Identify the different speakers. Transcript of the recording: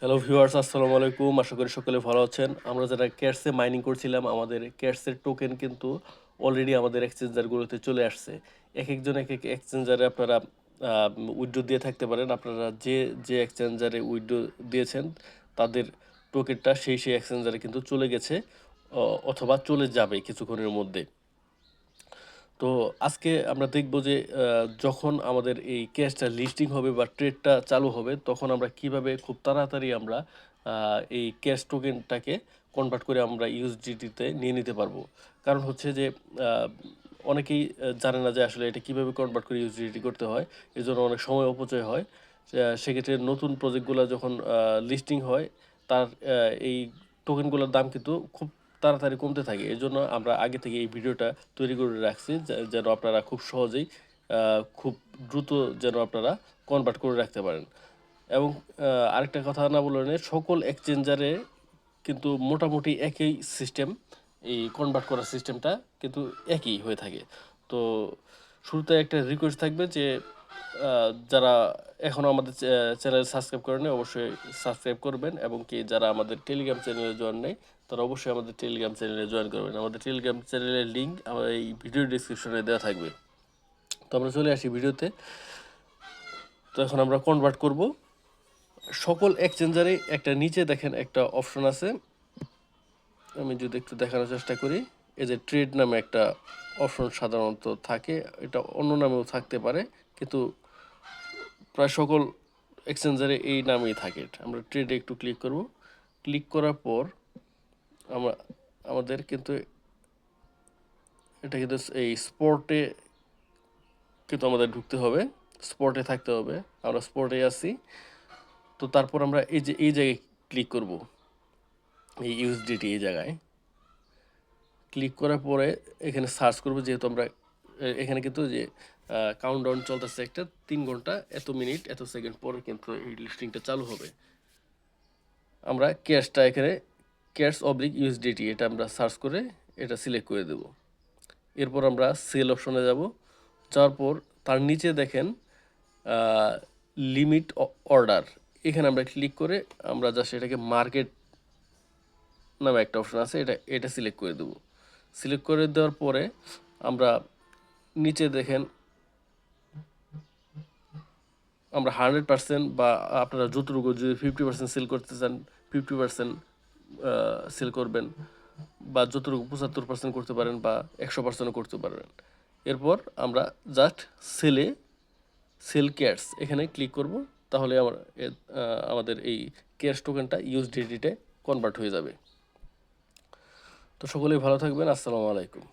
Speaker 1: Hello viewers, আসসালামু আলাইকুম। আশা করি সকলে ভালো আছেন। আমরা যারা ক্যাটসে মাইনিং করছিলাম, আমাদের ক্যাটসের টোকেন কিন্তু অলরেডি আমাদের এক্সচেঞ্জারগুলোতে চলে আসছে। একেকজন একেক এক্সচেঞ্জারে আপনারা উইথড্র দিয়ে থাকতে পারেন। আপনারা যে এক্সচেঞ্জারে উইথড্র দিয়েছেন তাদের টোকেনটা সেই এক্সচেঞ্জারে কিন্তু চলে গেছে, অথবা চলে যাবে কিছুক্ষণের মধ্যে। তো আজকে আমরা দেখব যে যখন আমাদের এই ক্যাশটা লিস্টিং হবে বা ট্রেডটা চালু হবে, তখন আমরা কিভাবে খুব তাড়াতাড়ি আমরা এই ক্যাশ টোকেনটাকে কনভার্ট করে আমরা ইউএসডিটিতে নিয়ে নিতে পারবো। কারণ হচ্ছে যে আহ, অনেকেই জানে না যে আসলে এটা কিভাবে কনভার্ট করে ইউএসডিটি করতে হয়। এজন্য অনেক সময় অপচয় হয়। সেক্ষেত্রে নতুন প্রজেক্টগুলো যখন লিস্টিং হয়, তার এই টোকেনগুলোর দাম কিন্তু খুব তাড়াতাড়ি কমতে থাকে। এজন্য আমরা আগে থেকে এই ভিডিওটা তৈরি করে রাখছি, যেন আপনারা খুব সহজেই খুব দ্রুত যেন আপনারা কনভার্ট করে রাখতে পারেন। এবং আরেকটা কথা না বলে নেই, সকল এক্সচেঞ্জারে কিন্তু মোটামুটি একই সিস্টেম, এই কনভার্ট করার সিস্টেমটা কিন্তু একই হয়ে থাকে। তো শুরুতে একটা রিকোয়েস্ট থাকবে যে যারা এখনও আমাদের চ্যানেল সাবস্ক্রাইব করেনি, অবশ্যই সাবস্ক্রাইব করবেন, এবং কি যারা আমাদের টেলিগ্রাম চ্যানেলে জয়েন নেই তারা অবশ্যই আমাদের টেলিগ্রাম চ্যানেলে জয়েন করবেন। আমাদের টেলিগ্রাম চ্যানেলের লিঙ্ক আমার এই ভিডিও ডিসক্রিপশনে দেওয়া থাকবে। তো আমরা চলে আসি ভিডিওতে। তো এখন আমরা কনভার্ট করব। সকল এক্সচেঞ্জারে একটা নিচে দেখেন একটা অপশন আছে, আমি যদি একটু দেখানোর চেষ্টা করি। এই যে ট্রেড নামে একটা অপশন সাধারণত থাকে, এটা অন্য নামেও থাকতে পারে, কিন্তু প্রায় সকল এক্সচেঞ্জারে এই নামেই থাকে। আমরা ট্রেডে একটু ক্লিক করব। ক্লিক করার পর আমরা আমাদের কিন্তু এটা কিন্তু এই স্পটে কিন্তু আমাদের ঢুকতে হবে, স্পটে থাকতে হবে। আমরা স্পটে আছি। তো তারপর আমরা এই জায়গায় ক্লিক করব, এই ইউএসডিটি এই জায়গায় ক্লিক করার পরে এখানে সার্চ করব। যেহেতু আমরা এখানে কিন্তু যে কাউন্টডাউন চলতেছে, একটা 3 ঘন্টা এত মিনিট এত সেকেন্ড পরে কিন্তু এই লিস্টিংটা চালু হবে। আমরা ক্যাশটা এখানে ক্যাশ অবলিক ইউএসডিটি এটা আমরা সার্চ করে এটা সিলেক্ট করে দেব। এরপর আমরা সেল অপশনে যাব। যাওয়ার পর তার নিচে দেখেন লিমিট অর্ডার, এখানে আমরা ক্লিক করে আমরা জাস্ট এটাকে মার্কেট নামে একটা অপশন আছে, এটা সিলেক্ট করে দেব। সিলেক্ট করে দেওয়ার পরে আমরা নিচে দেখেন আমরা 100% বা আপনারা যতটুকু, যদি 50% সেল করতে চান 50% সেল করবেন, বা যতটুকু 75% করতে পারেন, বা 100% করতে পারবেন। এরপর আমরা জাস্ট সেল ক্যাশ এখানে ক্লিক করব। তাহলে আমাদের এই ক্যাশ টোকেনটা ইউএসডিটিতে কনভার্ট হয়ে যাবে। তো সকলেই ভালো থাকবেন। আসসালামু আলাইকুম।